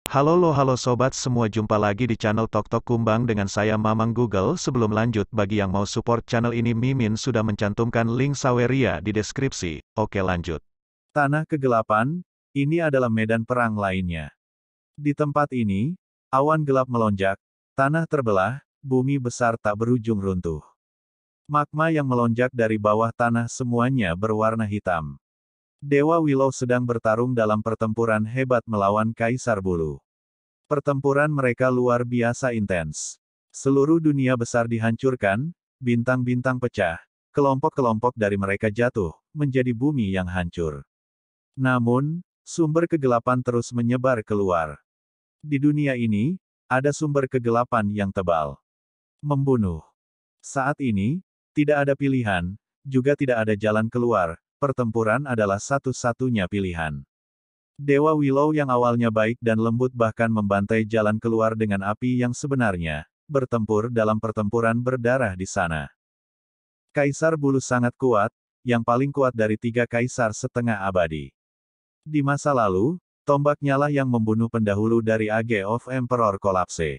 Halo sobat semua, jumpa lagi di channel Tok Tok Kumbang dengan saya Mamang Google. Sebelum lanjut, bagi yang mau support channel ini, Mimin sudah mencantumkan link Saweria di deskripsi. Oke, lanjut. Tanah kegelapan, ini adalah medan perang lainnya. Di tempat ini, awan gelap melonjak, tanah terbelah, bumi besar tak berujung runtuh. Magma yang melonjak dari bawah tanah semuanya berwarna hitam. Dewa Willow sedang bertarung dalam pertempuran hebat melawan Kaisar Bulu. Pertempuran mereka luar biasa intens. Seluruh dunia besar dihancurkan, bintang-bintang pecah, kelompok-kelompok dari mereka jatuh, menjadi bumi yang hancur. Namun, sumber kegelapan terus menyebar keluar. Di dunia ini, ada sumber kegelapan yang tebal. Membunuh. Saat ini, tidak ada pilihan, juga tidak ada jalan keluar, pertempuran adalah satu-satunya pilihan. Dewa Willow yang awalnya baik dan lembut bahkan membantai jalan keluar dengan api yang sebenarnya, bertempur dalam pertempuran berdarah di sana. Kaisar Bulu sangat kuat, yang paling kuat dari 3 kaisar setengah abadi. Di masa lalu, tombaknya lah yang membunuh pendahulu dari Age of Emperor Collapse.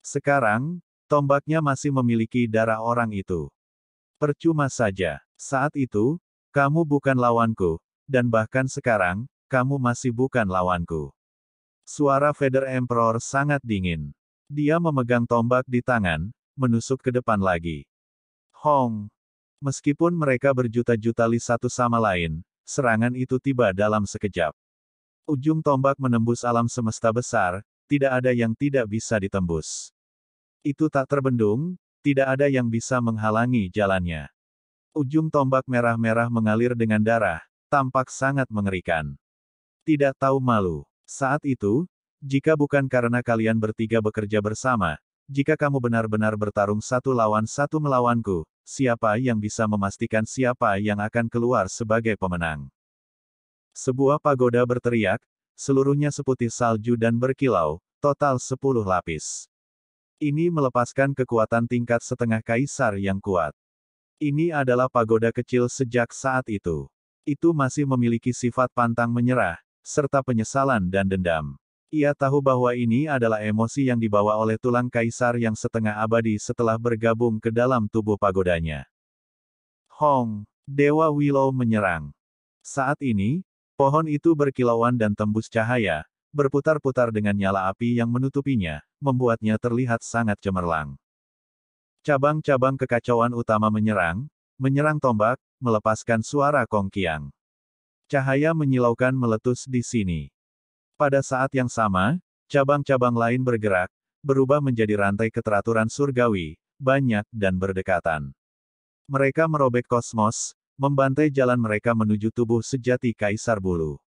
Sekarang, tombaknya masih memiliki darah orang itu. Percuma saja. Saat itu, kamu bukan lawanku, dan bahkan sekarang, kamu masih bukan lawanku. Suara Vader Emperor sangat dingin. Dia memegang tombak di tangan, menusuk ke depan lagi. Hong! Meskipun mereka berjuta-juta li satu sama lain, serangan itu tiba dalam sekejap. Ujung tombak menembus alam semesta besar, tidak ada yang tidak bisa ditembus. Itu tak terbendung, tidak ada yang bisa menghalangi jalannya. Ujung tombak merah-merah mengalir dengan darah, tampak sangat mengerikan. Tidak tahu malu. Saat itu, jika bukan karena kalian bertiga bekerja bersama, jika kamu benar-benar bertarung satu lawan satu melawanku, siapa yang bisa memastikan siapa yang akan keluar sebagai pemenang? Sebuah pagoda berteriak, seluruhnya seputih salju dan berkilau, total 10 lapis. Ini melepaskan kekuatan tingkat setengah kaisar yang kuat. Ini adalah pagoda kecil sejak saat itu. Itu masih memiliki sifat pantang menyerah, serta penyesalan dan dendam. Ia tahu bahwa ini adalah emosi yang dibawa oleh tulang kaisar yang setengah abadi setelah bergabung ke dalam tubuh pagodanya. Hong! Dewa Willow menyerang. Saat ini, pohon itu berkilauan dan tembus cahaya, berputar-putar dengan nyala api yang menutupinya, membuatnya terlihat sangat cemerlang. Cabang-cabang kekacauan utama menyerang tombak, melepaskan suara kongkiang. Cahaya menyilaukan meletus di sini. Pada saat yang sama, cabang-cabang lain bergerak, berubah menjadi rantai keteraturan surgawi, banyak dan berdekatan. Mereka merobek kosmos, membantai jalan mereka menuju tubuh sejati Kaisar Bulu.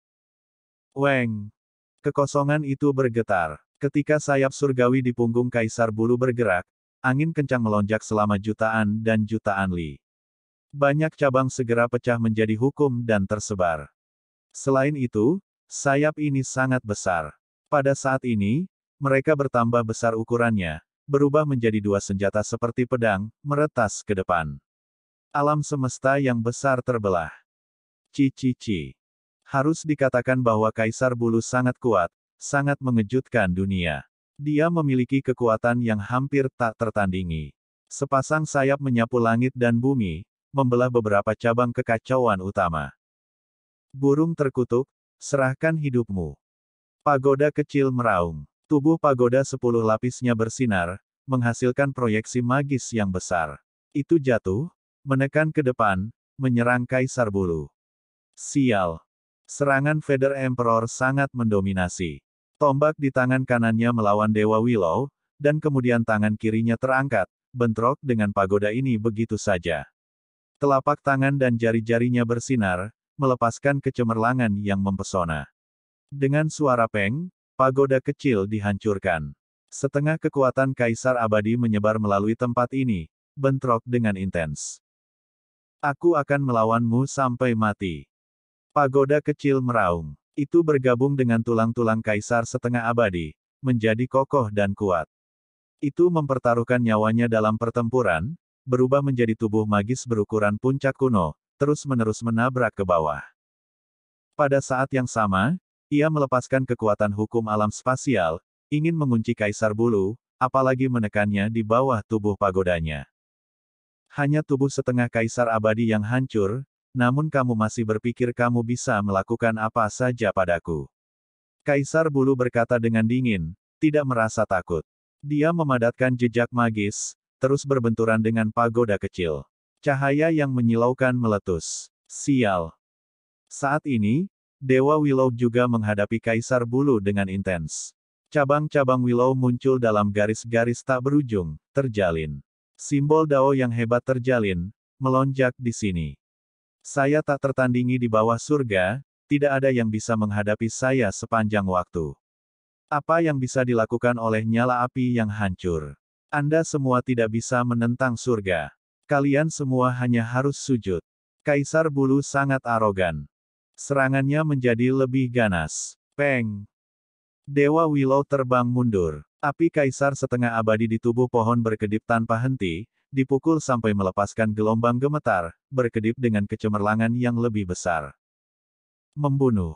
Weng! Kekosongan itu bergetar. Ketika sayap surgawi di punggung Kaisar Bulu bergerak, angin kencang melonjak selama jutaan dan jutaan li. Banyak cabang segera pecah menjadi hukum dan tersebar. Selain itu, sayap ini sangat besar. Pada saat ini, mereka bertambah besar ukurannya, berubah menjadi 2 senjata seperti pedang, meretas ke depan. Alam semesta yang besar terbelah. Cici. Harus dikatakan bahwa Kaisar Bulu sangat kuat, sangat mengejutkan dunia. Dia memiliki kekuatan yang hampir tak tertandingi. Sepasang sayap menyapu langit dan bumi, membelah beberapa cabang kekacauan utama. Burung terkutuk, serahkan hidupmu. Pagoda kecil meraung. Tubuh pagoda 10 lapisnya bersinar, menghasilkan proyeksi magis yang besar. Itu jatuh, menekan ke depan, menyerang Kaisar Bulu. Sial. Serangan Vader Emperor sangat mendominasi. Tombak di tangan kanannya melawan Dewa Willow, dan kemudian tangan kirinya terangkat, bentrok dengan pagoda ini begitu saja. Telapak tangan dan jari-jarinya bersinar, melepaskan kecemerlangan yang mempesona. Dengan suara peng, pagoda kecil dihancurkan. Setengah kekuatan Kaisar Abadi menyebar melalui tempat ini, bentrok dengan intens. Aku akan melawanmu sampai mati. Pagoda kecil meraung. Itu bergabung dengan tulang-tulang Kaisar setengah abadi, menjadi kokoh dan kuat. Itu mempertaruhkan nyawanya dalam pertempuran, berubah menjadi tubuh magis berukuran puncak kuno, terus-menerus menabrak ke bawah. Pada saat yang sama, Ia melepaskan kekuatan hukum alam spasial, ingin mengunci Kaisar Bulu, apalagi menekannya di bawah tubuh pagodanya. Hanya tubuh setengah Kaisar Abadi yang hancur, namun kamu masih berpikir kamu bisa melakukan apa saja padaku. Kaisar Bulu berkata dengan dingin, tidak merasa takut. Dia memadatkan jejak magis, terus berbenturan dengan pagoda kecil. Cahaya yang menyilaukan meletus. Sial. Saat ini, Dewa Willow juga menghadapi Kaisar Bulu dengan intens. Cabang-cabang Willow muncul dalam garis-garis tak berujung, terjalin. Simbol Dao yang hebat terjalin, melonjak di sini. Saya tak tertandingi di bawah surga, tidak ada yang bisa menghadapi saya sepanjang waktu. Apa yang bisa dilakukan oleh nyala api yang hancur? Anda semua tidak bisa menentang surga. Kalian semua hanya harus sujud. Kaisar Bulu sangat arogan. Serangannya menjadi lebih ganas. Peng! Dewa Willow terbang mundur. Api Kaisar setengah abadi di tubuh pohon berkedip tanpa henti, dipukul sampai melepaskan gelombang gemetar, berkedip dengan kecemerlangan yang lebih besar. Membunuh.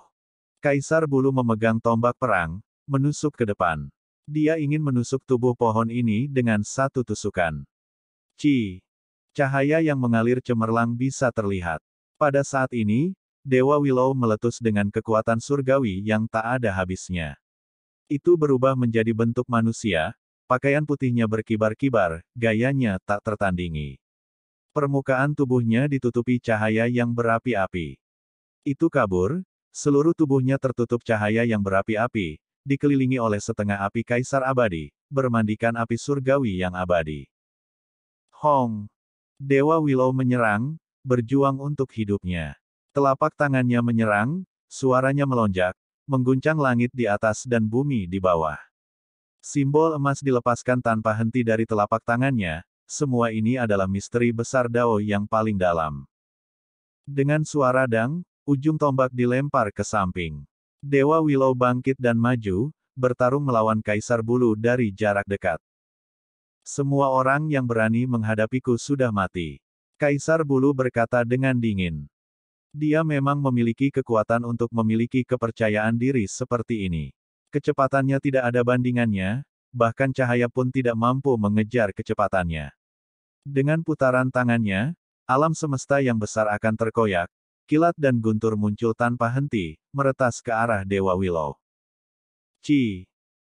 Kaisar Bulu memegang tombak perang, menusuk ke depan. Dia ingin menusuk tubuh pohon ini dengan satu tusukan. Cahaya yang mengalir cemerlang bisa terlihat. Pada saat ini, Dewa Willow meletus dengan kekuatan surgawi yang tak ada habisnya. Itu berubah menjadi bentuk manusia, pakaian putihnya berkibar-kibar, gayanya tak tertandingi. Permukaan tubuhnya ditutupi cahaya yang berapi-api. Itu kabur, seluruh tubuhnya tertutup cahaya yang berapi-api, dikelilingi oleh setengah api Kaisar Abadi, bermandikan api surgawi yang abadi. Hong! Dewa Willow menyerang, berjuang untuk hidupnya. Telapak tangannya menyerang, suaranya melonjak, mengguncang langit di atas dan bumi di bawah. Simbol emas dilepaskan tanpa henti dari telapak tangannya, semua ini adalah misteri besar Dao yang paling dalam. Dengan suara dang, ujung tombak dilempar ke samping. Dewa Willow bangkit dan maju, bertarung melawan Kaisar Bulu dari jarak dekat. Semua orang yang berani menghadapiku sudah mati. Kaisar Bulu berkata dengan dingin. Dia memang memiliki kekuatan untuk memiliki kepercayaan diri seperti ini. Kecepatannya tidak ada bandingannya, bahkan cahaya pun tidak mampu mengejar kecepatannya. Dengan putaran tangannya, alam semesta yang besar akan terkoyak, kilat dan guntur muncul tanpa henti, meretas ke arah Dewa Willow.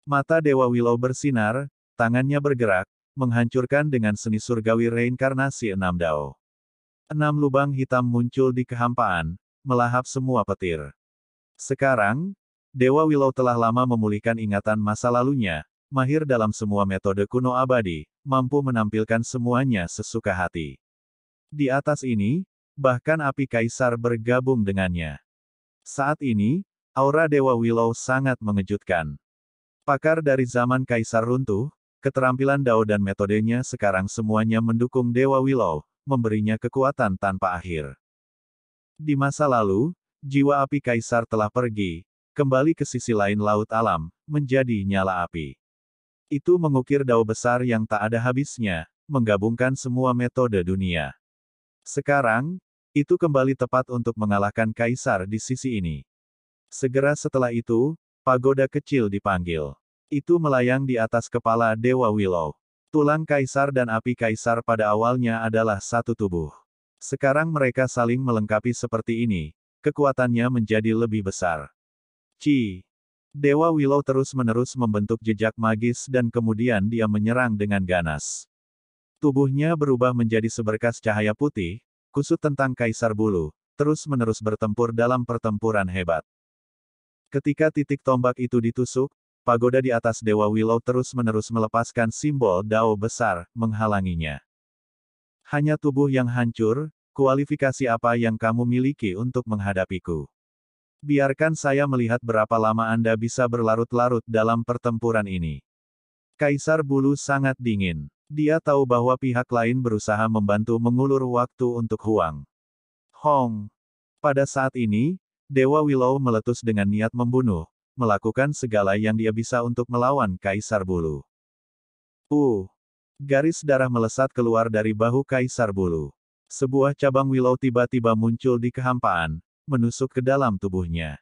Mata Dewa Willow bersinar, tangannya bergerak, menghancurkan dengan seni surgawi reinkarnasi 6 Dao. 6 lubang hitam muncul di kehampaan, melahap semua petir. Sekarang, Dewa Willow telah lama memulihkan ingatan masa lalunya, mahir dalam semua metode kuno abadi, mampu menampilkan semuanya sesuka hati. Di atas ini, bahkan api Kaisar bergabung dengannya. Saat ini, aura Dewa Willow sangat mengejutkan. Pakar dari zaman Kaisar runtuh, keterampilan Dao dan metodenya sekarang semuanya mendukung Dewa Willow, memberinya kekuatan tanpa akhir. Di masa lalu, jiwa api Kaisar telah pergi, kembali ke sisi lain laut alam, menjadi nyala api. Itu mengukir Dao besar yang tak ada habisnya, menggabungkan semua metode dunia. Sekarang, itu kembali tepat untuk mengalahkan Kaisar di sisi ini. Segera setelah itu, pagoda kecil dipanggil. Itu melayang di atas kepala Dewa Willow. Tulang Kaisar dan api Kaisar pada awalnya adalah satu tubuh. Sekarang mereka saling melengkapi seperti ini, kekuatannya menjadi lebih besar. Dewa Willow terus-menerus membentuk jejak magis dan kemudian dia menyerang dengan ganas. Tubuhnya berubah menjadi seberkas cahaya putih, kusut tentang Kaisar Bulu, terus-menerus bertempur dalam pertempuran hebat. Ketika titik tombak itu ditusuk, pagoda di atas Dewa Willow terus-menerus melepaskan simbol Dao besar, menghalanginya. Hanya tubuh yang hancur, kualifikasi apa yang kamu miliki untuk menghadapiku? Biarkan saya melihat berapa lama Anda bisa berlarut-larut dalam pertempuran ini. Kaisar Bulu sangat dingin. Dia tahu bahwa pihak lain berusaha membantu mengulur waktu untuk Huang Hong. Pada saat ini, Dewa Willow meletus dengan niat membunuh, melakukan segala yang dia bisa untuk melawan Kaisar Bulu. Garis darah melesat keluar dari bahu Kaisar Bulu. Sebuah cabang Willow tiba-tiba muncul di kehampaan, menusuk ke dalam tubuhnya.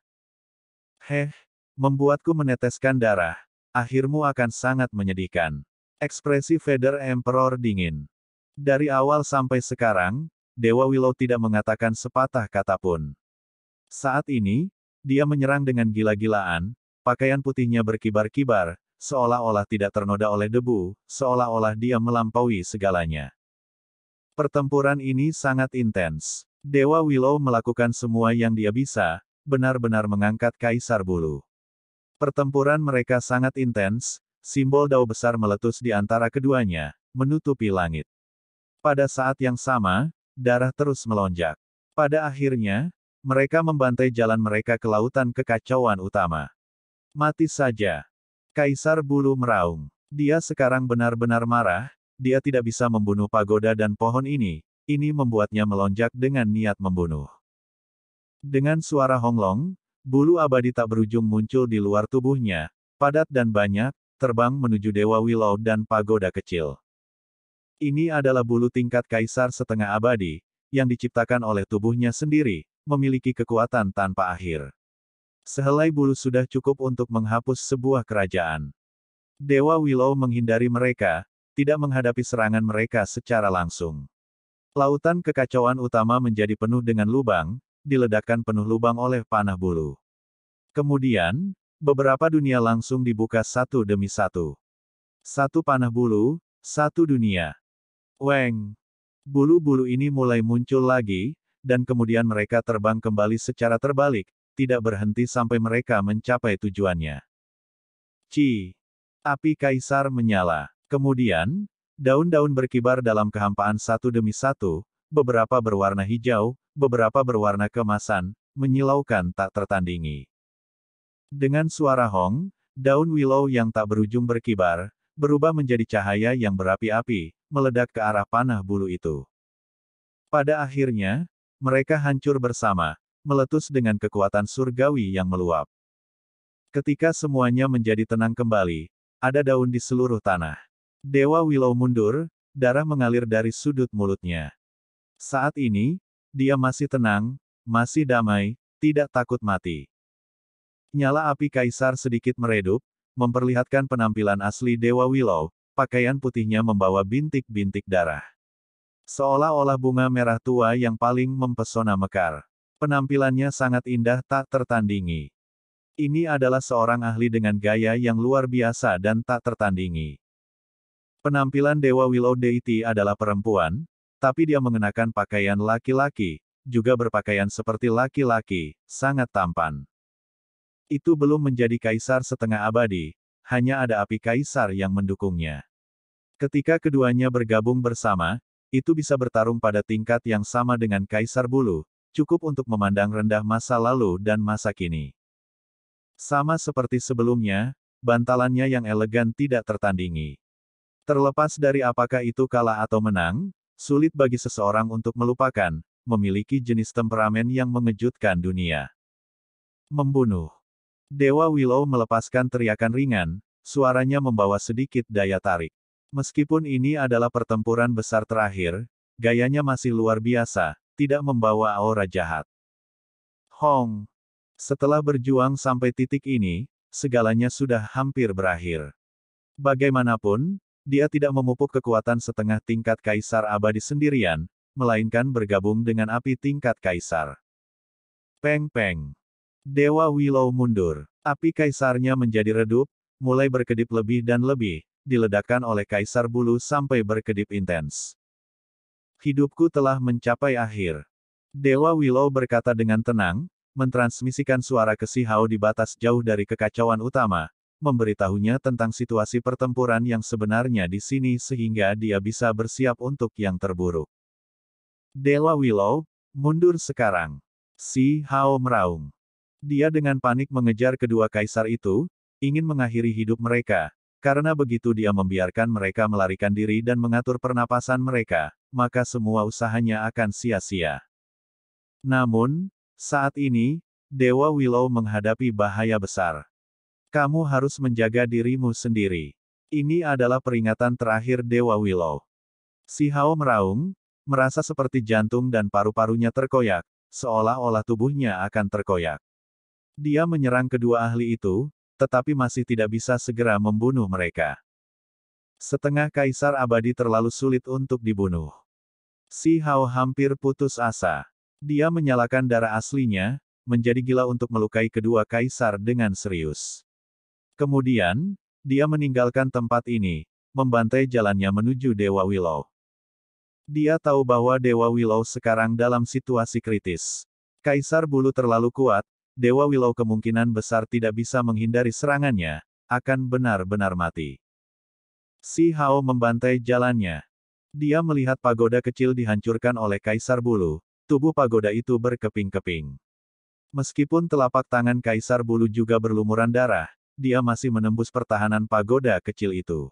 Heh, membuatku meneteskan darah. Akhirmu akan sangat menyedihkan. Ekspresi Vader Emperor dingin. Dari awal sampai sekarang, Dewa Willow tidak mengatakan sepatah kata pun. Saat ini, dia menyerang dengan gila-gilaan, pakaian putihnya berkibar-kibar, seolah-olah tidak ternoda oleh debu, seolah-olah dia melampaui segalanya. Pertempuran ini sangat intens. Dewa Willow melakukan semua yang dia bisa, benar-benar mengangkat Kaisar Bulu. Pertempuran mereka sangat intens, simbol dao besar meletus di antara keduanya, menutupi langit. Pada saat yang sama, darah terus melonjak. Pada akhirnya, mereka membantai jalan mereka ke lautan kekacauan utama. Mati saja. Kaisar Bulu meraung. Dia sekarang benar-benar marah, dia tidak bisa membunuh pagoda dan pohon ini membuatnya melonjak dengan niat membunuh. Dengan suara honglong, bulu abadi tak berujung muncul di luar tubuhnya, padat dan banyak, terbang menuju Dewa Willow dan pagoda kecil. Ini adalah bulu tingkat kaisar setengah abadi, yang diciptakan oleh tubuhnya sendiri, memiliki kekuatan tanpa akhir. Sehelai bulu sudah cukup untuk menghapus sebuah kerajaan. Dewa Willow menghindari mereka, tidak menghadapi serangan mereka secara langsung. Lautan kekacauan utama menjadi penuh dengan lubang, diledakkan penuh lubang oleh panah bulu. Kemudian, beberapa dunia langsung dibuka satu demi satu. Satu panah bulu, satu dunia. Weng! Bulu-bulu ini mulai muncul lagi, dan kemudian mereka terbang kembali secara terbalik, tidak berhenti sampai mereka mencapai tujuannya. Ci! Api kaisar menyala. Kemudian, daun-daun berkibar dalam kehampaan satu demi satu, beberapa berwarna hijau, beberapa berwarna kemasan, menyilaukan tak tertandingi. Dengan suara hong, daun willow yang tak berujung berkibar, berubah menjadi cahaya yang berapi-api, meledak ke arah panah bulu itu. Pada akhirnya, mereka hancur bersama, meletus dengan kekuatan surgawi yang meluap. Ketika semuanya menjadi tenang kembali, ada daun di seluruh tanah. Dewa Willow mundur, darah mengalir dari sudut mulutnya. Saat ini, dia masih tenang, masih damai, tidak takut mati. Nyala api kaisar sedikit meredup, memperlihatkan penampilan asli Dewa Willow, pakaian putihnya membawa bintik-bintik darah. Seolah-olah bunga merah tua yang paling mempesona mekar. Penampilannya sangat indah tak tertandingi. Ini adalah seorang ahli dengan gaya yang luar biasa dan tak tertandingi. Penampilan Dewa Willow Deity adalah perempuan, tapi dia mengenakan pakaian laki-laki, juga berpakaian seperti laki-laki, sangat tampan. Itu belum menjadi kaisar setengah abadi, hanya ada api kaisar yang mendukungnya. Ketika keduanya bergabung bersama, itu bisa bertarung pada tingkat yang sama dengan Kaisar Bulu, cukup untuk memandang rendah masa lalu dan masa kini. Sama seperti sebelumnya, bantalannya yang elegan tidak tertandingi. Terlepas dari apakah itu kalah atau menang, sulit bagi seseorang untuk melupakan, memiliki jenis temperamen yang mengejutkan dunia. Membunuh. Dewa Willow melepaskan teriakan ringan, suaranya membawa sedikit daya tarik. Meskipun ini adalah pertempuran besar terakhir, gayanya masih luar biasa, tidak membawa aura jahat. Hong! Setelah berjuang sampai titik ini, segalanya sudah hampir berakhir. Bagaimanapun, dia tidak memupuk kekuatan setengah tingkat kaisar abadi sendirian, melainkan bergabung dengan api tingkat kaisar. Peng-peng! Dewa Willow mundur. Api kaisarnya menjadi redup, mulai berkedip lebih dan lebih, diledakkan oleh Kaisar Bulu sampai berkedip intens. Hidupku telah mencapai akhir. Dewa Willow berkata dengan tenang, mentransmisikan suara ke Si Hao di batas jauh dari kekacauan utama, memberitahunya tentang situasi pertempuran yang sebenarnya di sini sehingga dia bisa bersiap untuk yang terburuk. Dewa Willow, mundur sekarang. Si Hao meraung. Dia dengan panik mengejar kedua kaisar itu, ingin mengakhiri hidup mereka. Karena begitu dia membiarkan mereka melarikan diri dan mengatur pernapasan mereka, maka semua usahanya akan sia-sia. Namun, saat ini, Dewa Willow menghadapi bahaya besar. Kamu harus menjaga dirimu sendiri. Ini adalah peringatan terakhir Dewa Willow. Si Hao meraung, merasa seperti jantung dan paru-parunya terkoyak, seolah-olah tubuhnya akan terkoyak. Dia menyerang kedua ahli itu, tetapi masih tidak bisa segera membunuh mereka. Setengah kaisar abadi terlalu sulit untuk dibunuh. Si Hao hampir putus asa. Dia menyalakan darah aslinya, menjadi gila untuk melukai kedua kaisar dengan serius. Kemudian, dia meninggalkan tempat ini, membantai jalannya menuju Dewa Willow. Dia tahu bahwa Dewa Willow sekarang dalam situasi kritis. Kaisar bulu terlalu kuat, Dewa Willow kemungkinan besar tidak bisa menghindari serangannya, akan benar-benar mati. Si Hao membantai jalannya. Dia melihat pagoda kecil dihancurkan oleh Kaisar Bulu, tubuh pagoda itu berkeping-keping. Meskipun telapak tangan Kaisar Bulu juga berlumuran darah, dia masih menembus pertahanan pagoda kecil itu.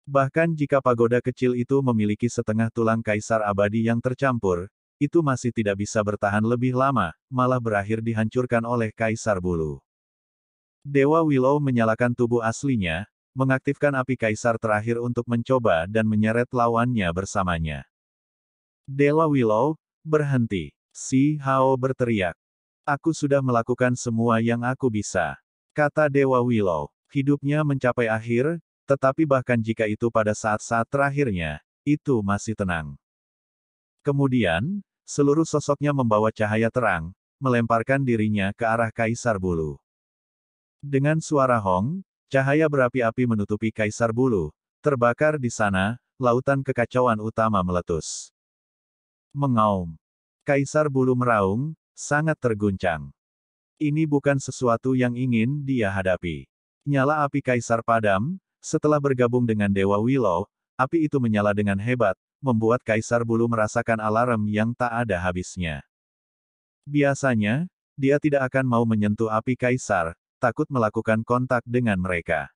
Bahkan jika pagoda kecil itu memiliki setengah tulang Kaisar abadi yang tercampur, itu masih tidak bisa bertahan lebih lama, malah berakhir dihancurkan oleh Kaisar Bulu. Dewa Willow menyalakan tubuh aslinya, mengaktifkan api Kaisar terakhir untuk mencoba dan menyeret lawannya bersamanya. Dewa Willow, berhenti. Si Hao berteriak. Aku sudah melakukan semua yang aku bisa. Kata Dewa Willow. Hidupnya mencapai akhir, tetapi bahkan jika itu pada saat-saat terakhirnya, itu masih tenang. Kemudian, seluruh sosoknya membawa cahaya terang, melemparkan dirinya ke arah Kaisar Bulu. Dengan suara hong, cahaya berapi-api menutupi Kaisar Bulu. Terbakar di sana, lautan kekacauan utama meletus. Mengaum. Kaisar Bulu meraung, sangat terguncang. Ini bukan sesuatu yang ingin dia hadapi. Nyala api Kaisar padam, setelah bergabung dengan Dewa Willow, api itu menyala dengan hebat, membuat Kaisar Bulu merasakan alarm yang tak ada habisnya. Biasanya, dia tidak akan mau menyentuh api Kaisar, takut melakukan kontak dengan mereka.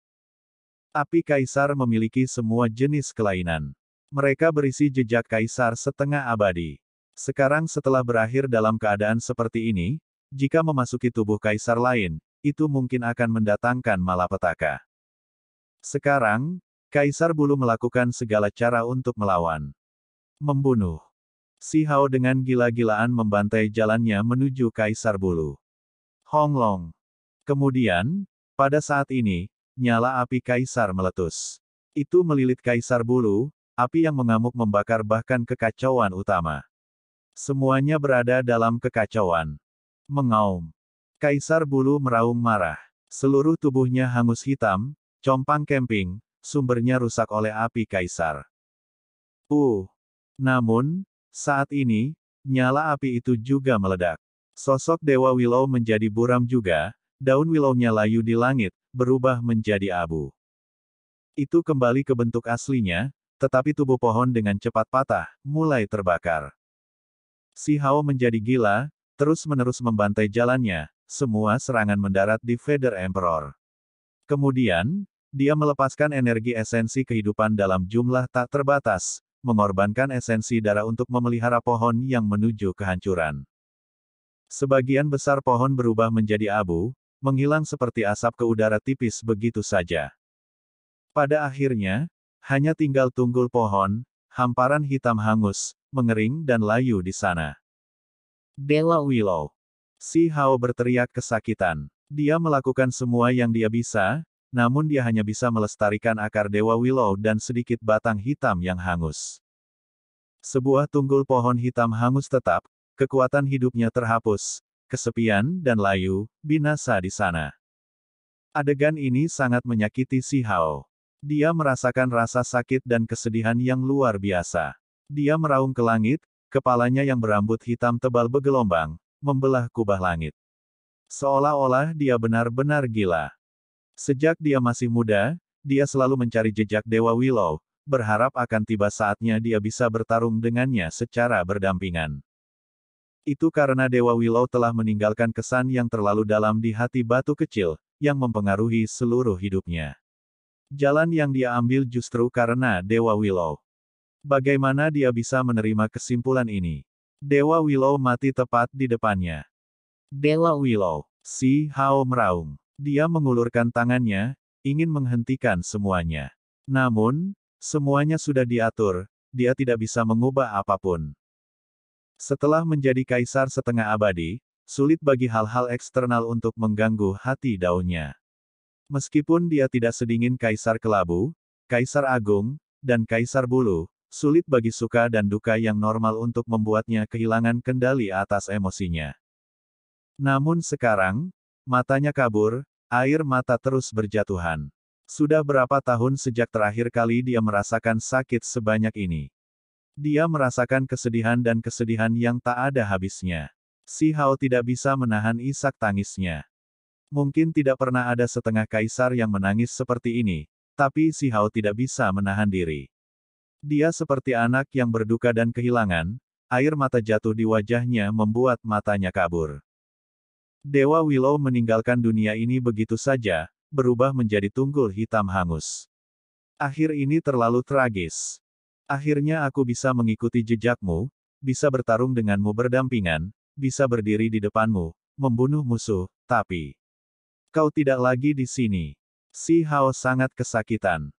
Api Kaisar memiliki semua jenis kelainan. Mereka berisi jejak Kaisar setengah abadi. Sekarang setelah berakhir dalam keadaan seperti ini, jika memasuki tubuh Kaisar lain, itu mungkin akan mendatangkan malapetaka. Sekarang, Kaisar Bulu melakukan segala cara untuk melawan. Membunuh. Si Hao dengan gila-gilaan membantai jalannya menuju Kaisar Bulu. Honglong. Kemudian, pada saat ini, nyala api Kaisar meletus. Itu melilit Kaisar Bulu, api yang mengamuk membakar bahkan kekacauan utama. Semuanya berada dalam kekacauan. Mengaum. Kaisar Bulu meraung marah. Seluruh tubuhnya hangus hitam, compang-camping, sumbernya rusak oleh api Kaisar. Namun, saat ini, nyala api itu juga meledak. Sosok Dewa Willow menjadi buram juga, daun Willow-nya layu di langit, berubah menjadi abu. Itu kembali ke bentuk aslinya, tetapi tubuh pohon dengan cepat patah, mulai terbakar. Si Hao menjadi gila, terus-menerus membantai jalannya, semua serangan mendarat di Feather Emperor. Kemudian, dia melepaskan energi esensi kehidupan dalam jumlah tak terbatas, mengorbankan esensi darah untuk memelihara pohon yang menuju kehancuran. Sebagian besar pohon berubah menjadi abu, menghilang seperti asap ke udara tipis begitu saja. Pada akhirnya, hanya tinggal tunggul pohon, hamparan hitam hangus, mengering dan layu di sana. Dewa Willow. Si Hao berteriak kesakitan. Dia melakukan semua yang dia bisa, namun dia hanya bisa melestarikan akar Dewa Willow dan sedikit batang hitam yang hangus. Sebuah tunggul pohon hitam hangus tetap, kekuatan hidupnya terhapus, kesepian dan layu, binasa di sana. Adegan ini sangat menyakiti si Hao. Dia merasakan rasa sakit dan kesedihan yang luar biasa. Dia meraung ke langit, kepalanya yang berambut hitam tebal bergelombang, membelah kubah langit. Seolah-olah dia benar-benar gila. Sejak dia masih muda, dia selalu mencari jejak Dewa Willow, berharap akan tiba saatnya dia bisa bertarung dengannya secara berdampingan. Itu karena Dewa Willow telah meninggalkan kesan yang terlalu dalam di hati batu kecil, yang mempengaruhi seluruh hidupnya. Jalan yang dia ambil justru karena Dewa Willow. Bagaimana dia bisa menerima kesimpulan ini? Dewa Willow mati tepat di depannya. Dewa Willow. Si Hao meraung. Dia mengulurkan tangannya, ingin menghentikan semuanya. Namun, semuanya sudah diatur, dia tidak bisa mengubah apapun. Setelah menjadi kaisar setengah abadi, sulit bagi hal-hal eksternal untuk mengganggu hati daunnya. Meskipun dia tidak sedingin Kaisar Kelabu, Kaisar Agung, dan Kaisar Bulu, sulit bagi suka dan duka yang normal untuk membuatnya kehilangan kendali atas emosinya. Namun sekarang, matanya kabur, air mata terus berjatuhan. Sudah berapa tahun sejak terakhir kali dia merasakan sakit sebanyak ini? Dia merasakan kesedihan dan kesedihan yang tak ada habisnya. Si Hao tidak bisa menahan isak tangisnya. Mungkin tidak pernah ada setengah kaisar yang menangis seperti ini, tapi si Hao tidak bisa menahan diri. Dia seperti anak yang berduka dan kehilangan, air mata jatuh di wajahnya membuat matanya kabur. Dewa Willow meninggalkan dunia ini begitu saja, berubah menjadi tunggul hitam hangus. Akhir ini terlalu tragis. Akhirnya aku bisa mengikuti jejakmu, bisa bertarung denganmu berdampingan, bisa berdiri di depanmu, membunuh musuh, tapi kau tidak lagi di sini. Si Hao sangat kesakitan.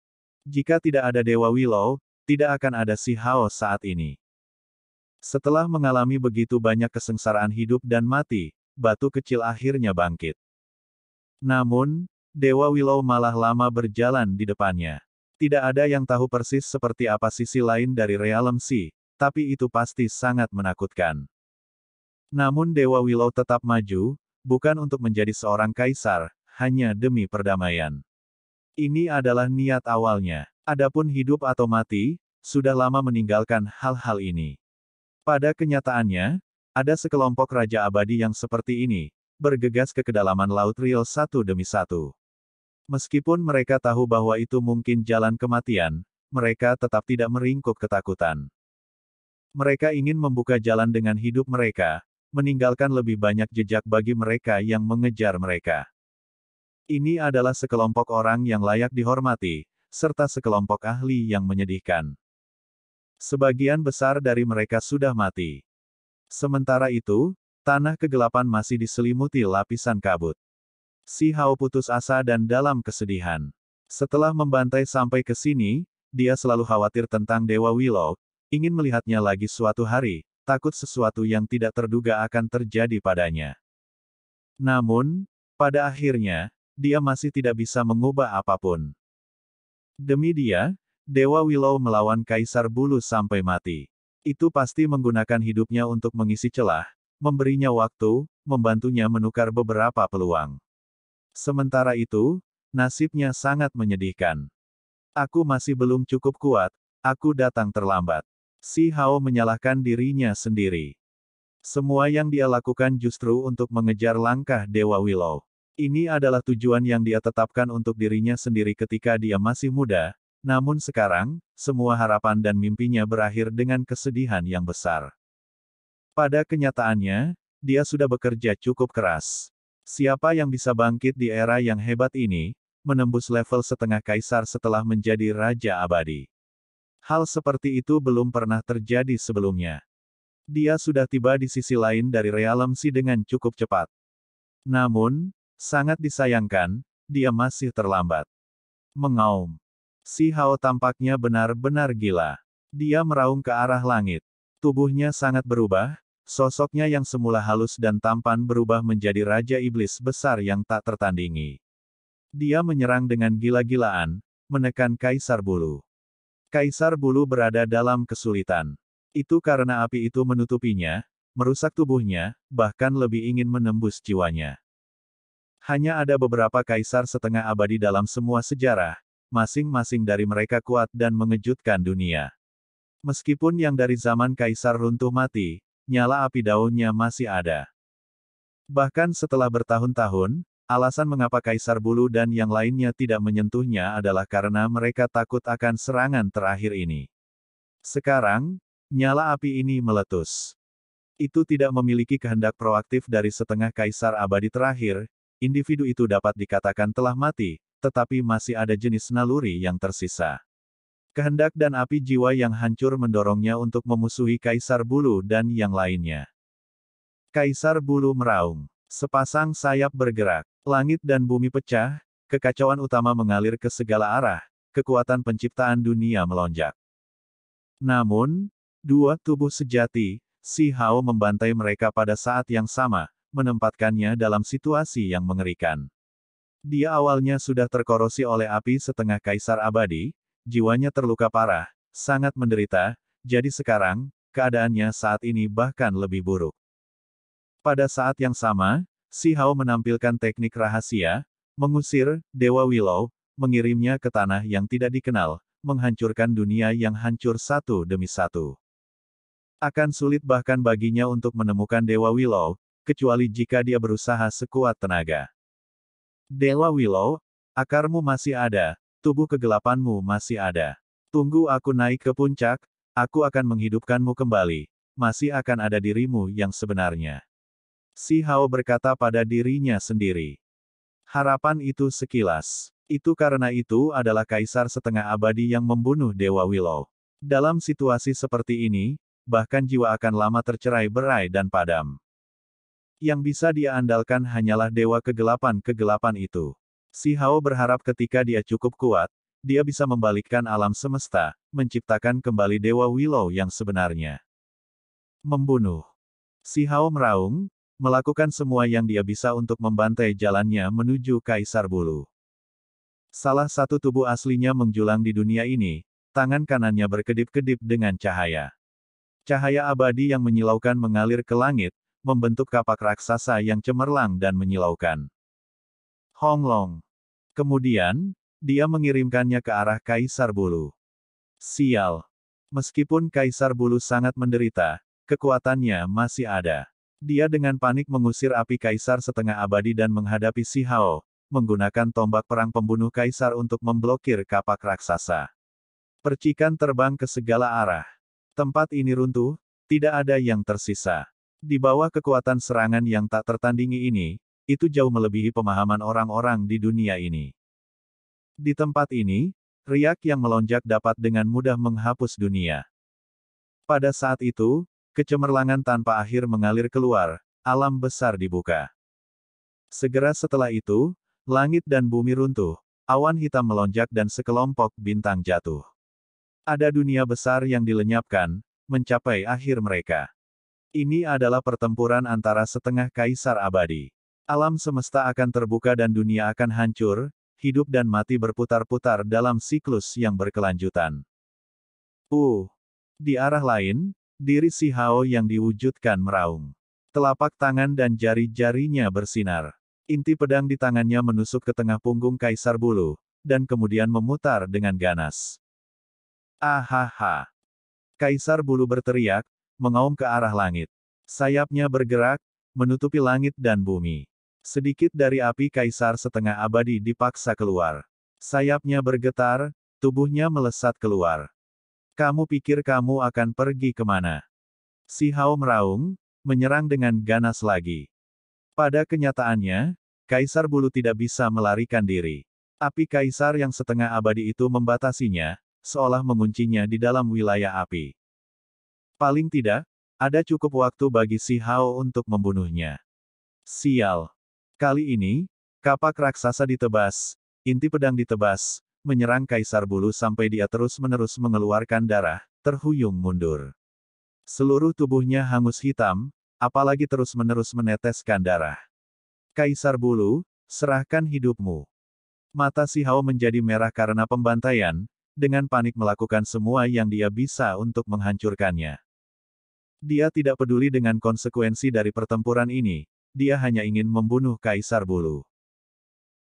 Jika tidak ada Dewa Willow, tidak akan ada si Hao saat ini. Setelah mengalami begitu banyak kesengsaraan hidup dan mati, batu kecil akhirnya bangkit. Namun, Dewa Willow malah lama berjalan di depannya. Tidak ada yang tahu persis seperti apa sisi lain dari Realm Sea, tapi itu pasti sangat menakutkan. Namun Dewa Willow tetap maju, bukan untuk menjadi seorang kaisar, hanya demi perdamaian. Ini adalah niat awalnya. Adapun hidup atau mati, sudah lama meninggalkan hal-hal ini. Pada kenyataannya, ada sekelompok Raja Abadi yang seperti ini, bergegas ke kedalaman Laut Real satu demi satu. Meskipun mereka tahu bahwa itu mungkin jalan kematian, mereka tetap tidak meringkuk ketakutan. Mereka ingin membuka jalan dengan hidup mereka, meninggalkan lebih banyak jejak bagi mereka yang mengejar mereka. Ini adalah sekelompok orang yang layak dihormati, serta sekelompok ahli yang menyedihkan. Sebagian besar dari mereka sudah mati. Sementara itu, tanah kegelapan masih diselimuti lapisan kabut. Si Hao putus asa dan dalam kesedihan. Setelah membantai sampai ke sini, dia selalu khawatir tentang Dewa Willow, ingin melihatnya lagi suatu hari, takut sesuatu yang tidak terduga akan terjadi padanya. Namun, pada akhirnya, dia masih tidak bisa mengubah apapun. Demi dia, Dewa Willow melawan Kaisar Bulu sampai mati. Itu pasti menggunakan hidupnya untuk mengisi celah, memberinya waktu, membantunya menukar beberapa peluang. Sementara itu, nasibnya sangat menyedihkan. Aku masih belum cukup kuat, aku datang terlambat. Si Hao menyalahkan dirinya sendiri. Semua yang dia lakukan justru untuk mengejar langkah Dewa Willow. Ini adalah tujuan yang dia tetapkan untuk dirinya sendiri ketika dia masih muda, namun sekarang, semua harapan dan mimpinya berakhir dengan kesedihan yang besar. Pada kenyataannya, dia sudah bekerja cukup keras. Siapa yang bisa bangkit di era yang hebat ini, menembus level setengah kaisar setelah menjadi Raja Abadi? Hal seperti itu belum pernah terjadi sebelumnya. Dia sudah tiba di sisi lain dari Realm Sea dengan cukup cepat. Namun, sangat disayangkan, dia masih terlambat. Mengaum. Si Hao tampaknya benar-benar gila. Dia meraung ke arah langit. Tubuhnya sangat berubah, sosoknya yang semula halus dan tampan berubah menjadi Raja Iblis besar yang tak tertandingi. Dia menyerang dengan gila-gilaan, menekan Kaisar Bulu. Kaisar Bulu berada dalam kesulitan. Itu karena api itu menutupinya, merusak tubuhnya, bahkan lebih ingin menembus jiwanya. Hanya ada beberapa kaisar setengah abadi dalam semua sejarah, masing-masing dari mereka kuat dan mengejutkan dunia. Meskipun yang dari zaman kaisar runtuh mati, nyala api daunnya masih ada. Bahkan setelah bertahun-tahun, alasan mengapa Kaisar Bulu dan yang lainnya tidak menyentuhnya adalah karena mereka takut akan serangan terakhir ini. Sekarang, nyala api ini meletus. Itu tidak memiliki kehendak proaktif dari setengah kaisar abadi terakhir, individu itu dapat dikatakan telah mati, tetapi masih ada jenis naluri yang tersisa. Kehendak dan api jiwa yang hancur mendorongnya untuk memusuhi Kaisar Bulu dan yang lainnya. Kaisar Bulu meraung. Sepasang sayap bergerak. Langit dan bumi pecah, kekacauan utama mengalir ke segala arah, kekuatan penciptaan dunia melonjak. Namun, dua tubuh sejati, si Hao membantai mereka pada saat yang sama, menempatkannya dalam situasi yang mengerikan. Dia awalnya sudah terkorosi oleh api setengah kaisar abadi, jiwanya terluka parah, sangat menderita, jadi sekarang, keadaannya saat ini bahkan lebih buruk. Pada saat yang sama, Si Hao menampilkan teknik rahasia, mengusir Dewa Willow, mengirimnya ke tanah yang tidak dikenal, menghancurkan dunia yang hancur satu demi satu. Akan sulit bahkan baginya untuk menemukan Dewa Willow, kecuali jika dia berusaha sekuat tenaga. Dewa Willow, akarmu masih ada, tubuh kegelapanmu masih ada. Tunggu aku naik ke puncak, aku akan menghidupkanmu kembali, masih akan ada dirimu yang sebenarnya. Si Hao berkata pada dirinya sendiri. Harapan itu sekilas. Itu karena itu adalah kaisar setengah abadi yang membunuh Dewa Willow. Dalam situasi seperti ini, bahkan jiwa akan lama tercerai-berai dan padam. Yang bisa dia andalkan hanyalah Dewa Kegelapan-Kegelapan itu. Si Hao berharap ketika dia cukup kuat, dia bisa membalikkan alam semesta, menciptakan kembali Dewa Willow yang sebenarnya. Membunuh. Si Hao meraung, melakukan semua yang dia bisa untuk membantai jalannya menuju Kaisar Bulu. Salah satu tubuh aslinya menjulang di dunia ini, tangan kanannya berkedip-kedip dengan cahaya. Cahaya abadi yang menyilaukan mengalir ke langit, membentuk kapak raksasa yang cemerlang dan menyilaukan. Hong Long. Kemudian, dia mengirimkannya ke arah Kaisar Bulu. Sial. Meskipun Kaisar Bulu sangat menderita, kekuatannya masih ada. Dia dengan panik mengusir api Kaisar setengah abadi dan menghadapi Si Hao, menggunakan tombak perang pembunuh Kaisar untuk memblokir kapak raksasa. Percikan terbang ke segala arah. Tempat ini runtuh, tidak ada yang tersisa. Di bawah kekuatan serangan yang tak tertandingi ini, itu jauh melebihi pemahaman orang-orang di dunia ini. Di tempat ini, riak yang melonjak dapat dengan mudah menghapus dunia. Pada saat itu, kecemerlangan tanpa akhir mengalir keluar, alam besar dibuka. Segera setelah itu, langit dan bumi runtuh, awan hitam melonjak dan sekelompok bintang jatuh. Ada dunia besar yang dilenyapkan, mencapai akhir mereka. Ini adalah pertempuran antara setengah kaisar abadi. Alam semesta akan terbuka dan dunia akan hancur, hidup dan mati berputar-putar dalam siklus yang berkelanjutan. Di arah lain, diri Si Hao yang diwujudkan meraung. Telapak tangan dan jari-jarinya bersinar. Inti pedang di tangannya menusuk ke tengah punggung Kaisar Bulu, dan kemudian memutar dengan ganas. Ahaha! Kaisar Bulu berteriak, mengaum ke arah langit. Sayapnya bergerak, menutupi langit dan bumi. Sedikit dari api Kaisar setengah abadi dipaksa keluar. Sayapnya bergetar, tubuhnya melesat keluar. Kamu pikir kamu akan pergi kemana? Si Hao meraung, menyerang dengan ganas lagi. Pada kenyataannya, Kaisar Bulu tidak bisa melarikan diri. Api Kaisar yang setengah abadi itu membatasinya, seolah menguncinya di dalam wilayah api. Paling tidak, ada cukup waktu bagi Si Hao untuk membunuhnya. Sial. Kali ini, kapak raksasa ditebas, inti pedang ditebas, menyerang Kaisar Bulu sampai dia terus-menerus mengeluarkan darah, terhuyung mundur. Seluruh tubuhnya hangus hitam, apalagi terus-menerus meneteskan darah. Kaisar Bulu, serahkan hidupmu. Mata Si Hao menjadi merah karena pembantaian, dengan panik melakukan semua yang dia bisa untuk menghancurkannya. Dia tidak peduli dengan konsekuensi dari pertempuran ini, dia hanya ingin membunuh Kaisar Bulu.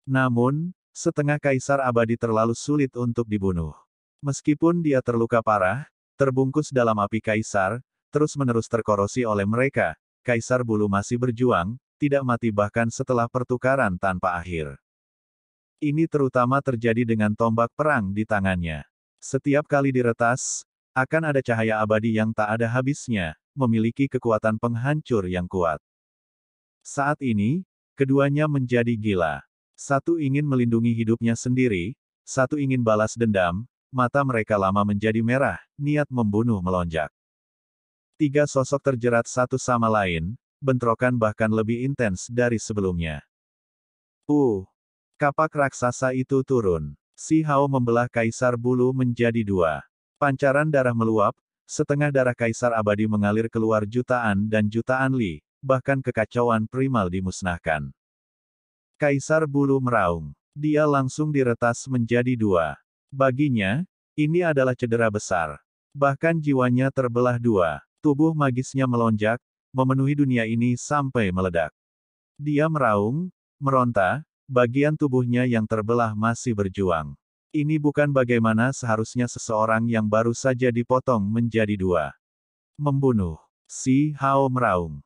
Namun, setengah Kaisar abadi terlalu sulit untuk dibunuh. Meskipun dia terluka parah, terbungkus dalam api Kaisar, terus-menerus terkorosi oleh mereka, Kaisar Bulu masih berjuang, tidak mati bahkan setelah pertukaran tanpa akhir. Ini terutama terjadi dengan tombak perang di tangannya. Setiap kali diretas, akan ada cahaya abadi yang tak ada habisnya, memiliki kekuatan penghancur yang kuat. Saat ini, keduanya menjadi gila. Satu ingin melindungi hidupnya sendiri, satu ingin balas dendam, mata mereka lama menjadi merah, niat membunuh melonjak. Tiga sosok terjerat satu sama lain, bentrokan bahkan lebih intens dari sebelumnya. Kapak raksasa itu turun. Si Hao membelah Kaisar Bulu menjadi dua. Pancaran darah meluap, setengah darah Kaisar abadi mengalir keluar jutaan dan jutaan li, bahkan kekacauan primal dimusnahkan. Kaisar Bulu meraung. Dia langsung diretas menjadi dua. Baginya, ini adalah cedera besar. Bahkan jiwanya terbelah dua. Tubuh magisnya melonjak, memenuhi dunia ini sampai meledak. Dia meraung, meronta, bagian tubuhnya yang terbelah masih berjuang. Ini bukan bagaimana seharusnya seseorang yang baru saja dipotong menjadi dua. Membunuh. Si Hao meraung.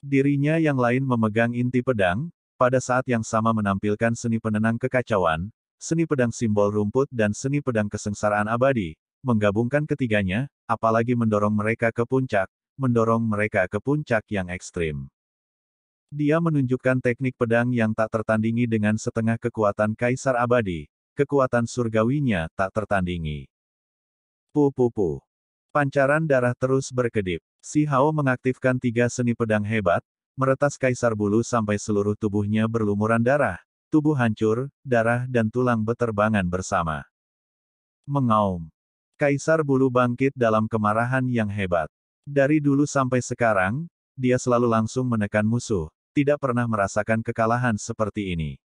Dirinya yang lain memegang inti pedang, pada saat yang sama menampilkan seni penenang kekacauan, seni pedang simbol rumput dan seni pedang kesengsaraan abadi, menggabungkan ketiganya, apalagi mendorong mereka ke puncak yang ekstrim. Dia menunjukkan teknik pedang yang tak tertandingi dengan setengah kekuatan Kaisar Abadi, kekuatan surgawinya tak tertandingi. Pu. Pancaran darah terus berkedip. Si Hao mengaktifkan 3 seni pedang hebat, meretas Kaisar Bulu sampai seluruh tubuhnya berlumuran darah, tubuh hancur, darah dan tulang beterbangan bersama. Mengaum. Kaisar Bulu bangkit dalam kemarahan yang hebat. Dari dulu sampai sekarang, dia selalu langsung menekan musuh, tidak pernah merasakan kekalahan seperti ini.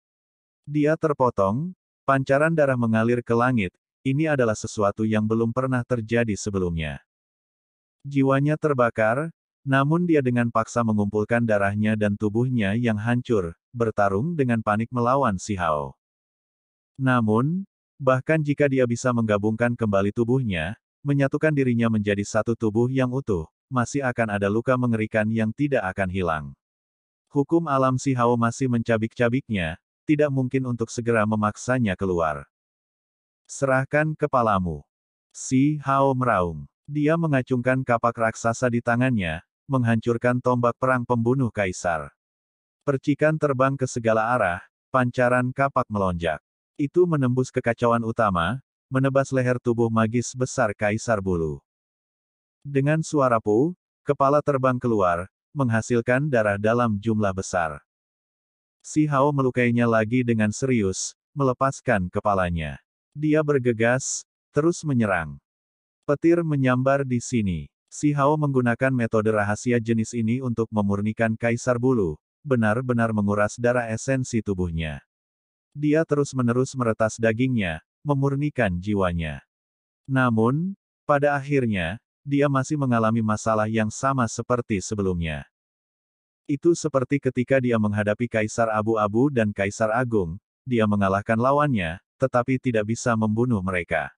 Dia terpotong, pancaran darah mengalir ke langit, ini adalah sesuatu yang belum pernah terjadi sebelumnya. Jiwanya terbakar, namun dia dengan paksa mengumpulkan darahnya dan tubuhnya yang hancur, bertarung dengan panik melawan si Hao. Namun, bahkan jika dia bisa menggabungkan kembali tubuhnya, menyatukan dirinya menjadi satu tubuh yang utuh, masih akan ada luka mengerikan yang tidak akan hilang. Hukum alam si Hao masih mencabik-cabiknya, tidak mungkin untuk segera memaksanya keluar. Serahkan kepalamu. Si Hao meraung. Dia mengacungkan kapak raksasa di tangannya, menghancurkan tombak perang pembunuh kaisar. Percikan terbang ke segala arah, pancaran kapak melonjak. Itu menembus kekacauan utama, menebas leher tubuh magis besar Kaisar Bulu. Dengan suara pu, kepala terbang keluar, menghasilkan darah dalam jumlah besar. Si Hao melukainya lagi dengan serius, melepaskan kepalanya. Dia bergegas, terus menyerang. Petir menyambar di sini. Si Hao menggunakan metode rahasia jenis ini untuk memurnikan Kaisar Bulu, benar-benar menguras darah esensi tubuhnya. Dia terus-menerus meretas dagingnya, memurnikan jiwanya. Namun, pada akhirnya, dia masih mengalami masalah yang sama seperti sebelumnya. Itu seperti ketika dia menghadapi Kaisar Abu-Abu dan Kaisar Agung, dia mengalahkan lawannya, tetapi tidak bisa membunuh mereka.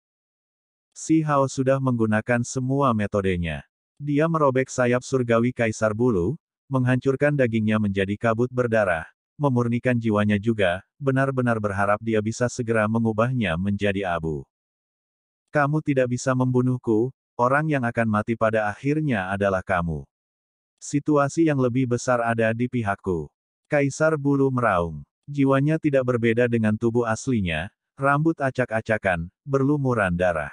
Si Hao sudah menggunakan semua metodenya. Dia merobek sayap surgawi Kaisar Bulu, menghancurkan dagingnya menjadi kabut berdarah, memurnikan jiwanya juga, benar-benar berharap dia bisa segera mengubahnya menjadi abu. Kamu tidak bisa membunuhku, orang yang akan mati pada akhirnya adalah kamu. Situasi yang lebih besar ada di pihakku. Kaisar Bulu meraung. Jiwanya tidak berbeda dengan tubuh aslinya, rambut acak-acakan, berlumuran darah.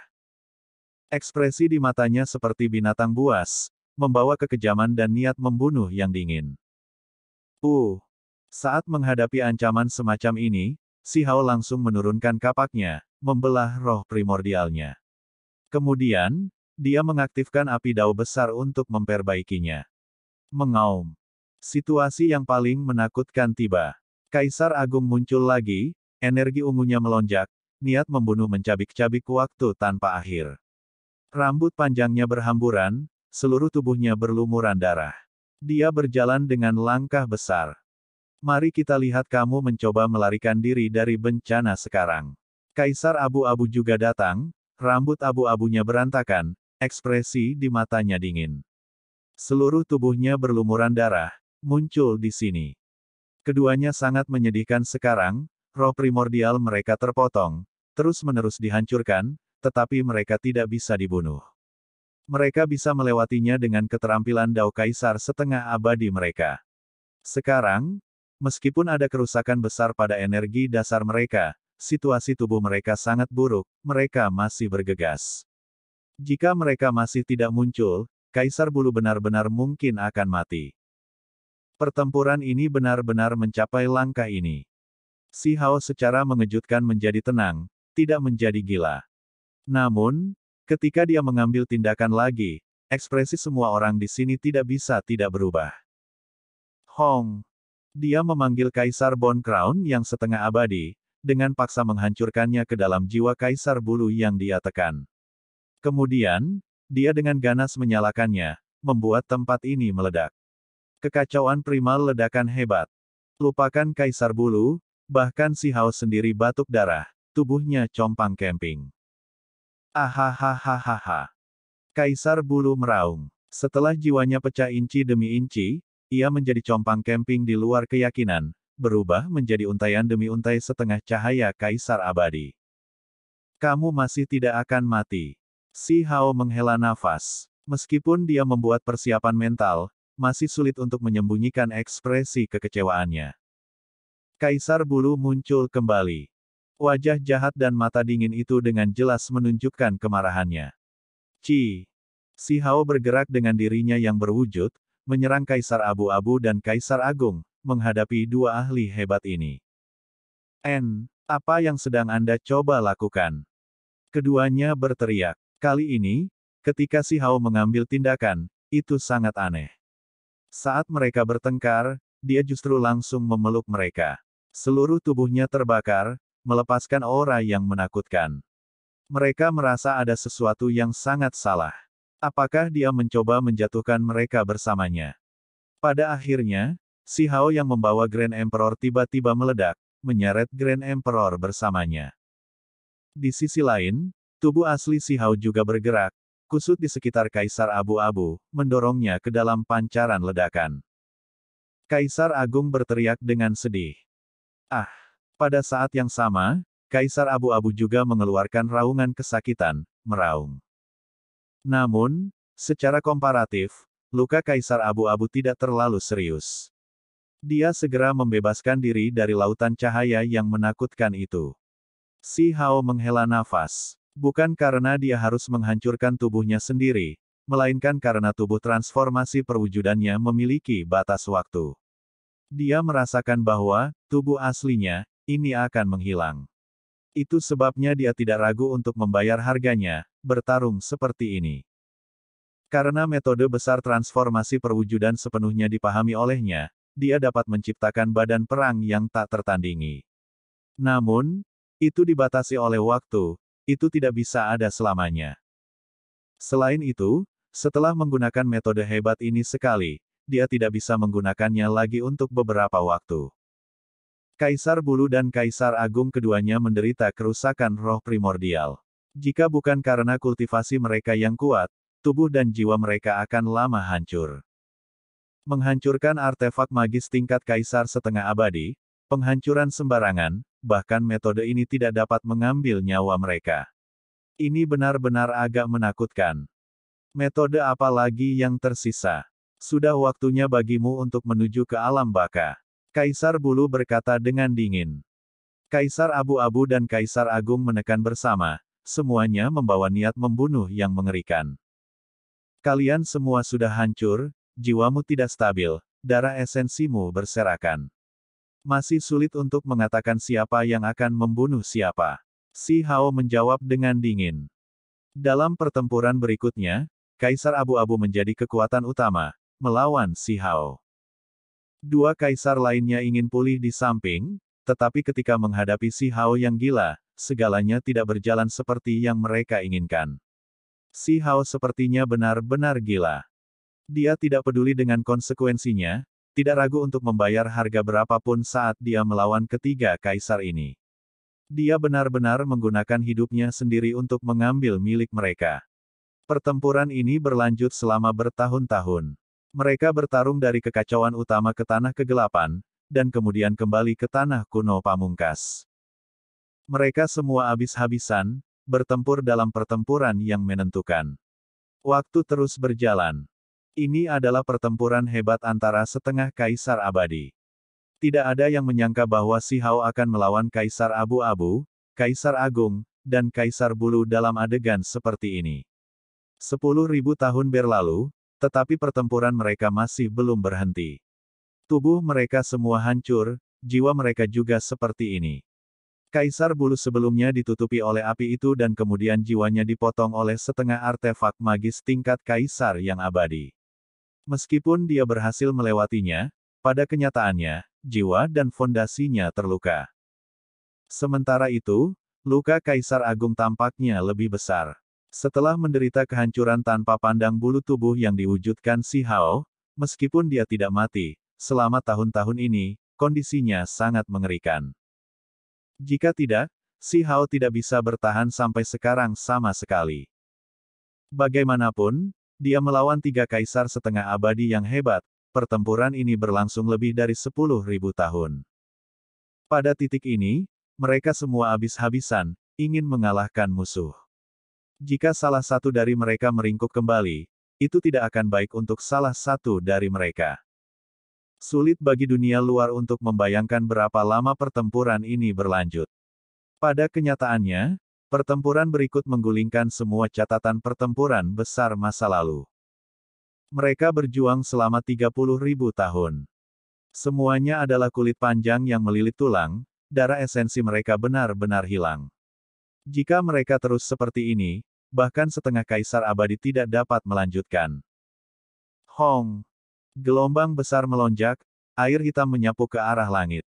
Ekspresi di matanya seperti binatang buas, membawa kekejaman dan niat membunuh yang dingin. Saat menghadapi ancaman semacam ini, si Hao langsung menurunkan kapaknya, membelah roh primordialnya. Kemudian, dia mengaktifkan api dao besar untuk memperbaikinya. Mengaum. Situasi yang paling menakutkan tiba. Kaisar Agung muncul lagi, energi ungunya melonjak, niat membunuh mencabik-cabik waktu tanpa akhir. Rambut panjangnya berhamburan, seluruh tubuhnya berlumuran darah. Dia berjalan dengan langkah besar. Mari kita lihat kamu mencoba melarikan diri dari bencana sekarang. Kaisar Abu-Abu juga datang, rambut abu-abunya berantakan, ekspresi di matanya dingin. Seluruh tubuhnya berlumuran darah, muncul di sini. Keduanya sangat menyedihkan sekarang, roh primordial mereka terpotong, terus-menerus dihancurkan, tetapi mereka tidak bisa dibunuh. Mereka bisa melewatinya dengan keterampilan Dao Kaisar setengah abadi mereka. Sekarang, meskipun ada kerusakan besar pada energi dasar mereka, situasi tubuh mereka sangat buruk, mereka masih bergegas. Jika mereka masih tidak muncul, Kaisar Bulu benar-benar mungkin akan mati. Pertempuran ini benar-benar mencapai langkah ini. Si Hao secara mengejutkan menjadi tenang, tidak menjadi gila. Namun, ketika dia mengambil tindakan lagi, ekspresi semua orang di sini tidak bisa tidak berubah. Hong. Dia memanggil Kaisar Bone Crown yang setengah abadi, dengan paksa menghancurkannya ke dalam jiwa Kaisar Bulu yang dia tekan. Kemudian, dia dengan ganas menyalakannya, membuat tempat ini meledak. Kekacauan primal ledakan hebat. Lupakan Kaisar Bulu, bahkan si Hao sendiri batuk darah, tubuhnya compang-camping. Ahahaha. Kaisar Bulu meraung. Setelah jiwanya pecah inci demi inci, ia menjadi compang-camping di luar keyakinan, berubah menjadi untaian demi untai setengah cahaya Kaisar Abadi. Kamu masih tidak akan mati. Si Hao menghela nafas. Meskipun dia membuat persiapan mental, masih sulit untuk menyembunyikan ekspresi kekecewaannya. Kaisar Bulu muncul kembali. Wajah jahat dan mata dingin itu dengan jelas menunjukkan kemarahannya. Si Hao bergerak dengan dirinya yang berwujud, menyerang Kaisar Abu-Abu dan Kaisar Agung, menghadapi dua ahli hebat ini. Apa yang sedang Anda coba lakukan? Keduanya berteriak. Kali ini, ketika si Hao mengambil tindakan, itu sangat aneh. Saat mereka bertengkar, dia justru langsung memeluk mereka. Seluruh tubuhnya terbakar, melepaskan aura yang menakutkan. Mereka merasa ada sesuatu yang sangat salah. Apakah dia mencoba menjatuhkan mereka bersamanya? Pada akhirnya, si Hao yang membawa Grand Emperor tiba-tiba meledak, menyeret Grand Emperor bersamanya. Di sisi lain, tubuh asli si Hao juga bergerak, kusut di sekitar Kaisar Abu-Abu, mendorongnya ke dalam pancaran ledakan. Kaisar Agung berteriak dengan sedih. Pada saat yang sama, Kaisar Abu-Abu juga mengeluarkan raungan kesakitan, meraung. Namun, secara komparatif, luka Kaisar Abu-Abu tidak terlalu serius. Dia segera membebaskan diri dari lautan cahaya yang menakutkan itu. Si Hao menghela nafas. Bukan karena dia harus menghancurkan tubuhnya sendiri, melainkan karena tubuh transformasi perwujudannya memiliki batas waktu. Dia merasakan bahwa, tubuh aslinya, ini akan menghilang. Itu sebabnya dia tidak ragu untuk membayar harganya, bertarung seperti ini. Karena metode besar transformasi perwujudan sepenuhnya dipahami olehnya, dia dapat menciptakan badan perang yang tak tertandingi. Namun, itu dibatasi oleh waktu, itu tidak bisa ada selamanya. Selain itu, setelah menggunakan metode hebat ini sekali, dia tidak bisa menggunakannya lagi untuk beberapa waktu. Kaisar Bulu dan Kaisar Agung keduanya menderita kerusakan roh primordial. Jika bukan karena kultivasi mereka yang kuat, tubuh dan jiwa mereka akan lama hancur. Menghancurkan artefak magis tingkat Kaisar setengah abadi, penghancuran sembarangan, bahkan metode ini tidak dapat mengambil nyawa mereka. Ini benar-benar agak menakutkan. Metode apa lagi yang tersisa? Sudah waktunya bagimu untuk menuju ke alam baka. Kaisar Bulu berkata dengan dingin. Kaisar Abu-Abu dan Kaisar Agung menekan bersama, semuanya membawa niat membunuh yang mengerikan. Kalian semua sudah hancur, jiwamu tidak stabil, darah esensimu berserakan. Masih sulit untuk mengatakan siapa yang akan membunuh siapa. Si Hao menjawab dengan dingin. Dalam pertempuran berikutnya, Kaisar Abu-Abu menjadi kekuatan utama, melawan si Hao. Dua kaisar lainnya ingin pulih di samping, tetapi ketika menghadapi si Hao yang gila, segalanya tidak berjalan seperti yang mereka inginkan. Si Hao sepertinya benar-benar gila. Dia tidak peduli dengan konsekuensinya, tidak ragu untuk membayar harga berapapun saat dia melawan ketiga kaisar ini. Dia benar-benar menggunakan hidupnya sendiri untuk mengambil milik mereka. Pertempuran ini berlanjut selama bertahun-tahun. Mereka bertarung dari kekacauan utama ke tanah kegelapan, dan kemudian kembali ke tanah kuno pamungkas. Mereka semua habis-habisan, bertempur dalam pertempuran yang menentukan. Waktu terus berjalan. Ini adalah pertempuran hebat antara setengah kaisar abadi. Tidak ada yang menyangka bahwa si Hao akan melawan Kaisar Abu-Abu, Kaisar Agung, dan Kaisar Bulu dalam adegan seperti ini. 10.000 tahun berlalu, tetapi pertempuran mereka masih belum berhenti. Tubuh mereka semua hancur, jiwa mereka juga seperti ini. Kaisar Bulu sebelumnya ditutupi oleh api itu dan kemudian jiwanya dipotong oleh setengah artefak magis tingkat kaisar yang abadi. Meskipun dia berhasil melewatinya, pada kenyataannya, jiwa dan fondasinya terluka. Sementara itu, luka Kaisar Agung tampaknya lebih besar. Setelah menderita kehancuran tanpa pandang bulu tubuh yang diwujudkan Si Hao, meskipun dia tidak mati, selama tahun-tahun ini, kondisinya sangat mengerikan. Jika tidak, Si Hao tidak bisa bertahan sampai sekarang sama sekali. Bagaimanapun, dia melawan 3 kaisar setengah abadi yang hebat, pertempuran ini berlangsung lebih dari 10.000 tahun. Pada titik ini, mereka semua habis-habisan, ingin mengalahkan musuh. Jika salah satu dari mereka meringkuk kembali, itu tidak akan baik untuk salah satu dari mereka. Sulit bagi dunia luar untuk membayangkan berapa lama pertempuran ini berlanjut. Pada kenyataannya, pertempuran berikut menggulingkan semua catatan pertempuran besar masa lalu. Mereka berjuang selama 30.000 tahun. Semuanya adalah kulit panjang yang melilit tulang, darah esensi mereka benar-benar hilang. Jika mereka terus seperti ini, bahkan setengah kaisar abadi tidak dapat melanjutkan. Hong! Gelombang besar melonjak, air hitam menyapu ke arah langit.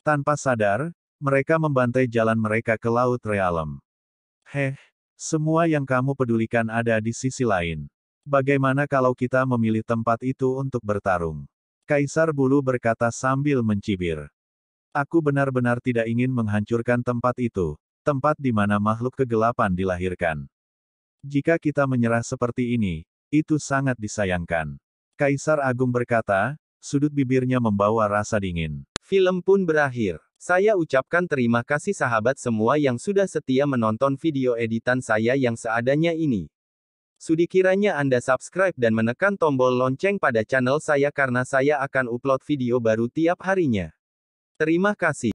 Tanpa sadar, mereka membantai jalan mereka ke Laut Realem. Semua yang kamu pedulikan ada di sisi lain. Bagaimana kalau kita memilih tempat itu untuk bertarung? Kaisar Bulu berkata sambil mencibir. Aku benar-benar tidak ingin menghancurkan tempat itu, tempat di mana makhluk kegelapan dilahirkan. Jika kita menyerah seperti ini, itu sangat disayangkan. Kaisar Agung berkata, sudut bibirnya membawa rasa dingin. Film pun berakhir. Saya ucapkan terima kasih sahabat semua yang sudah setia menonton video editan saya yang seadanya ini. Sudi kiranya Anda subscribe dan menekan tombol lonceng pada channel saya karena saya akan upload video baru tiap harinya. Terima kasih.